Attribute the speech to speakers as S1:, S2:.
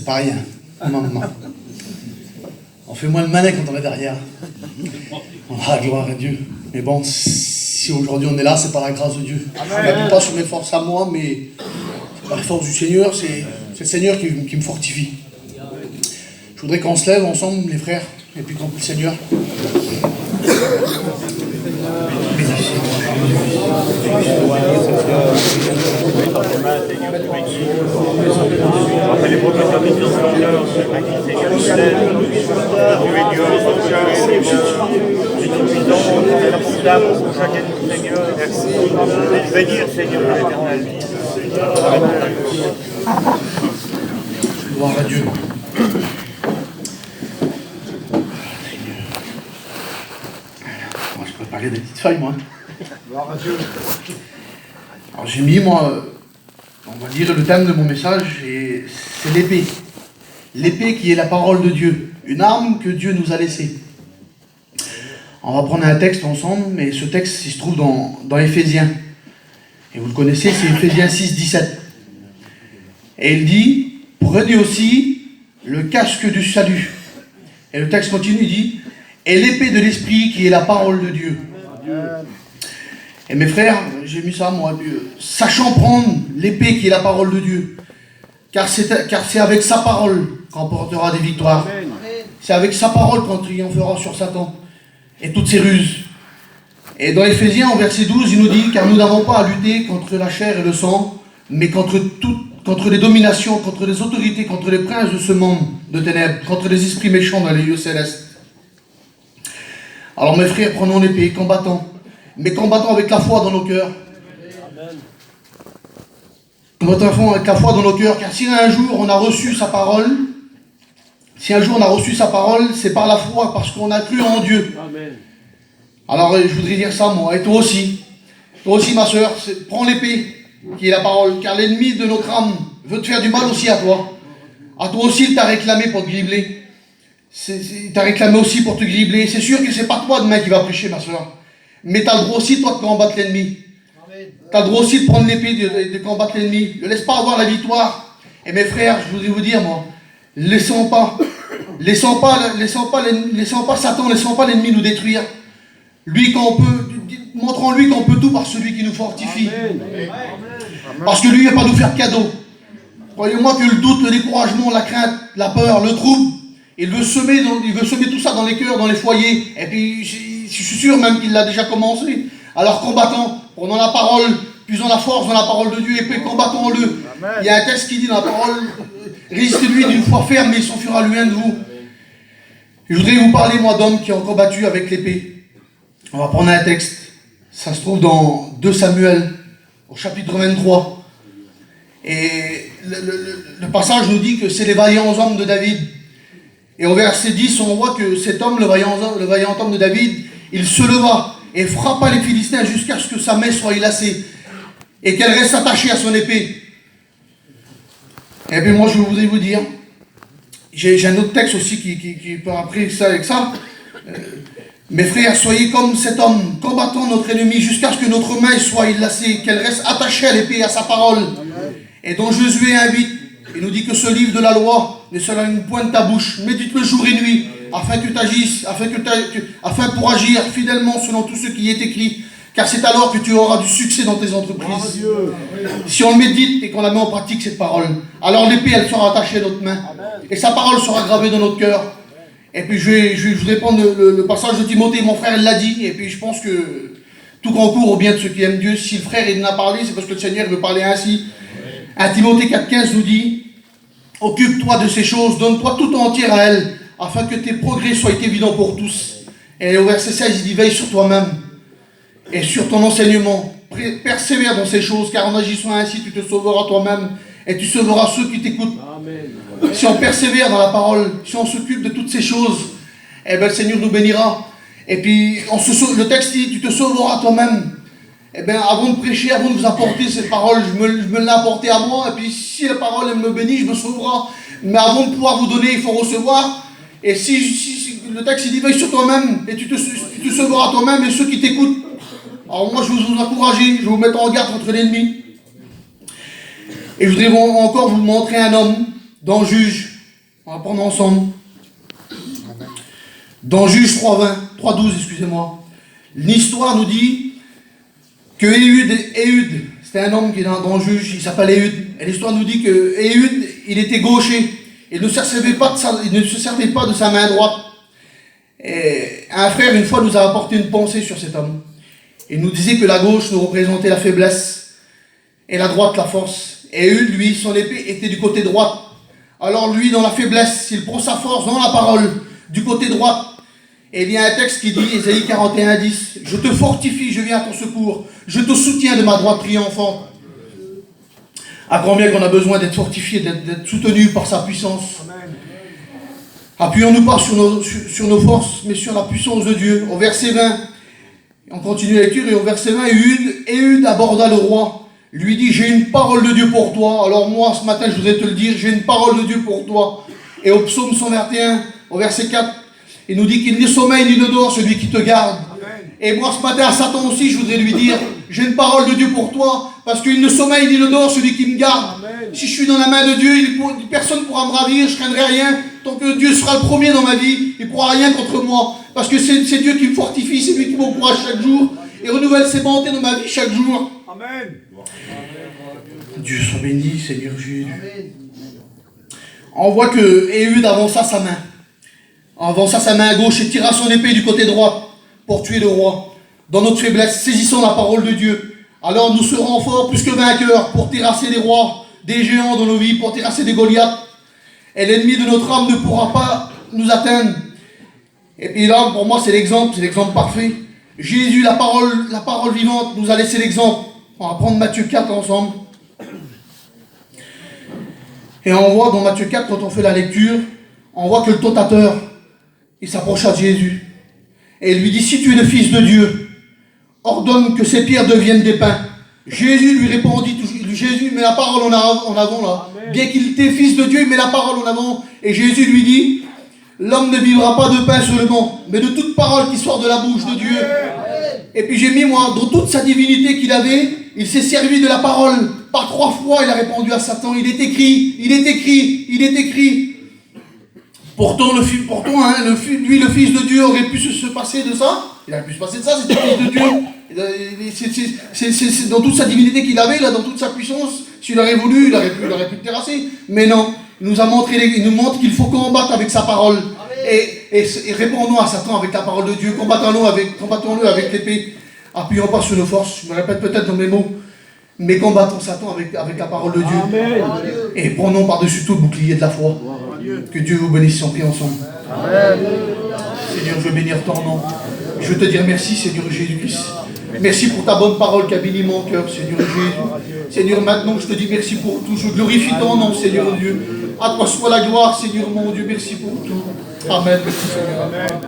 S1: pas rien. Maman. On fait moins le malin quand on est derrière. Gloire à Dieu. Mais bon, si aujourd'hui on est là, c'est par la grâce de Dieu. Je ne m'appuie pas sur mes forces à moi, mais c'est par la force du Seigneur. C'est le Seigneur qui me fortifie. Je voudrais qu'on se lève ensemble, les frères, et puis qu'on prie le Seigneur. Gloire à Dieu. Je peux parler des petites feuilles, moi. Gloire à Dieu. Alors j'ai mis, moi, on va dire le thème de mon message, c'est l'épée. L'épée qui est la parole de Dieu. Une arme que Dieu nous a laissée. On va prendre un texte ensemble, mais ce texte, il se trouve dans Éphésiens. Et vous le connaissez, c'est Éphésiens 6, 17. Et il dit, prenez aussi le casque du salut. Et le texte continue, il dit, et l'épée de l'esprit qui est la parole de Dieu. Et mes frères, j'ai mis ça moi, sachant prendre l'épée qui est la parole de Dieu, car c'est avec sa parole qu'on portera des victoires. C'est avec sa parole qu'on triomphera sur Satan et toutes ses ruses. Et dans Éphésiens, au verset 12, il nous dit, car nous n'avons pas à lutter contre la chair et le sang, mais contre les dominations, contre les autorités, contre les princes de ce monde de ténèbres, contre les esprits méchants dans les lieux célestes. Alors mes frères, prenons l'épée, combattons, mais combattons avec la foi dans nos cœurs. Combattons avec la foi dans nos cœurs, car si un jour on a reçu sa parole, c'est par la foi, parce qu'on a cru en Dieu. Amen. Alors je voudrais dire ça moi, et toi aussi ma soeur, prends l'épée qui est la parole, car l'ennemi de notre âme veut te faire du mal aussi à toi. À toi aussi il t'a réclamé pour te gribler. Il t'a réclamé aussi pour te gribler. C'est sûr que c'est pas toi demain qui va prêcher, ma soeur. Mais tu as le droit aussi, toi, de combattre l'ennemi. Tu as le droit aussi de prendre l'épée, de combattre l'ennemi. Ne laisse pas avoir la victoire. Et mes frères, je voudrais vous dire, moi, laissons pas Satan, laissons pas l'ennemi nous détruire. Lui, quand on peut, montrons-lui qu'on peut tout par celui qui nous fortifie. Amen. Parce que lui, il ne va pas nous faire de cadeau. Croyez-moi que le doute, le découragement, la crainte, la peur, le trouble, il veut semer tout ça dans les cœurs, dans les foyers. Et puis, je suis sûr même qu'il l'a déjà commencé. Alors combattons, prenons la parole, puisons la force dans la parole de Dieu, et puis combattons-le. Il y a un texte qui dit dans la parole, résistez-lui d'une foi ferme, et il s'enfuira loin de vous. Je voudrais vous parler, moi, d'hommes qui ont combattu avec l'épée. On va prendre un texte. Ça se trouve dans 2 Samuel, au chapitre 23. Et le passage nous dit que c'est les vaillants hommes de David. Et au verset 10, on voit que cet homme, le vaillant homme de David, il se leva et frappa les Philistins jusqu'à ce que sa main soit élacée et qu'elle reste attachée à son épée. Et puis moi, je voudrais vous dire, j'ai un autre texte aussi qui peut après ça avec ça. Mes frères, soyez comme cet homme, combattons notre ennemi jusqu'à ce que notre main soit élacée, qu'elle reste attachée à l'épée, à sa parole. Et dans Josué 1:8, il nous dit que ce livre de la loi ne sera une pointe de ta bouche, médite-le jour et nuit, afin que tu agisses, afin pour agir fidèlement selon tout ce qui est écrit, car c'est alors que tu auras du succès dans tes entreprises. Si on le médite et qu'on la met en pratique, cette parole, alors l'épée, elle sera attachée à notre main, et sa parole sera gravée dans notre cœur. Et puis je voudrais prendre le passage de Timothée, mon frère, il l'a dit, et puis je pense que tout concourt au bien de ceux qui aiment Dieu. Si le frère il en a parlé, c'est parce que le Seigneur veut parler ainsi. 1 Timothée 4,15 nous dit, occupe-toi de ces choses, donne-toi tout entière à elles, afin que tes progrès soient évidents pour tous. Et au verset 16, il dit, veille sur toi-même et sur ton enseignement. Persévère dans ces choses, car en agissant ainsi, tu te sauveras toi-même et tu sauveras ceux qui t'écoutent. Amen. Si on persévère dans la parole, si on s'occupe de toutes ces choses, eh bien, le Seigneur nous bénira. Et puis, le texte dit, tu te sauveras toi-même. Eh bien, avant de prêcher, avant de vous apporter cette parole, je me l'ai apportée à moi. Et puis, si la parole, elle me bénit, je me sauverai. Mais avant de pouvoir vous donner, il faut recevoir. Et si le texte dit, veille sur toi-même, et tu te sauveras toi-même et ceux qui t'écoutent. Alors moi, je vais vous encourager, je vais vous mettre en garde contre l'ennemi. Et je voudrais encore vous montrer un homme dans Juge, On va prendre ensemble. Dans Juge 3:12, excusez-moi. L'histoire nous dit que Éhud, c'était un homme qui est dans Juge, il s'appelle Éhud. Et l'histoire nous dit que Éhud, il était gaucher. Il ne se servait pas de sa main droite. Et un frère, une fois, nous a apporté une pensée sur cet homme. Il nous disait que la gauche nous représentait la faiblesse et la droite la force. Et Éhud, lui, son épée était du côté droit. Alors lui, dans la faiblesse, il prend sa force dans la parole, du côté droit. Et il y a un texte qui dit, Ésaïe 41:10, « Je te fortifie, je viens à ton secours, je te soutiens de ma droite triomphante. » À combien qu'on a besoin d'être fortifié, d'être soutenu par sa puissance. Appuyons-nous pas sur nos forces, mais sur la puissance de Dieu. Au verset 20, on continue la lecture, et au verset 20, Éhud aborda le roi, lui dit, « J'ai une parole de Dieu pour toi. » Alors moi, ce matin, je voudrais te le dire, j'ai une parole de Dieu pour toi. Et au psaume 121, au verset 4, il nous dit qu'il ne sommeille ni ne dort celui qui te garde. Et moi, ce matin, à Satan aussi, je voudrais lui dire, j'ai une parole de Dieu pour toi, parce qu'il ne sommeille ni ne dort celui qui me garde. Amen. Si je suis dans la main de Dieu, personne ne pourra me ravir, je ne craindrai rien. Tant que Dieu sera le premier dans ma vie, il ne pourra rien contre moi. Parce que c'est Dieu qui me fortifie, c'est lui qui m'encourage chaque jour et renouvelle ses bontés dans ma vie chaque jour. Amen. Dieu soit béni, Seigneur Jésus. On voit que Éhud avança sa main. Avança sa main à gauche et tira son épée du côté droit pour tuer le roi. Dans notre faiblesse, saisissons la parole de Dieu. Alors nous serons forts plus que vainqueurs pour terrasser des rois, des géants dans nos vies, pour terrasser des Goliaths. Et l'ennemi de notre âme ne pourra pas nous atteindre. Et puis là, pour moi, c'est l'exemple parfait. Jésus, la parole vivante, nous a laissé l'exemple. On va prendre Matthieu 4 ensemble. Et on voit dans Matthieu 4, quand on fait la lecture, on voit que le tentateur, il s'approcha de Jésus. Et il lui dit, si tu es le Fils de Dieu, ordonne que ces pierres deviennent des pains. Jésus lui répondit, Jésus met la parole en avant là. Amen. Bien qu'il était Fils de Dieu, il met la parole en avant. Et Jésus lui dit, l'homme ne vivra pas de pain seulement, mais de toute parole qui sort de la bouche de Dieu. Amen. Et puis j'ai mis, moi, dans toute sa divinité qu'il avait, il s'est servi de la parole. Par 3 fois, il a répondu à Satan, il est écrit. Pourtant, lui, le Fils de Dieu, aurait pu se passer de ça. Il aurait pu se passer de ça, c'était le Fils de Dieu. C'est dans toute sa divinité qu'il avait, là, dans toute sa puissance. S'il aurait voulu, il aurait pu le terrasser. Mais non, il nous montre qu'il faut combattre avec sa parole. Et répondons à Satan avec la parole de Dieu. Combattons-le avec l'épée. Appuyons pas sur nos forces. Je me répète peut-être dans mes mots. Mais combattons Satan avec la parole de Dieu. Amen. Et prenons par-dessus tout le bouclier de la foi. Que Dieu vous bénisse, on prie ensemble. Amen. Seigneur, je veux bénir ton nom. Je veux te dire merci, Seigneur Jésus-Christ. Merci pour ta bonne parole qui a béni mon cœur, Seigneur Jésus. Seigneur, maintenant je te dis merci pour tout. Je glorifie ton nom, Seigneur Dieu. À toi soit la gloire, Seigneur mon Dieu. Merci pour tout. Amen. Merci, Seigneur. Amen.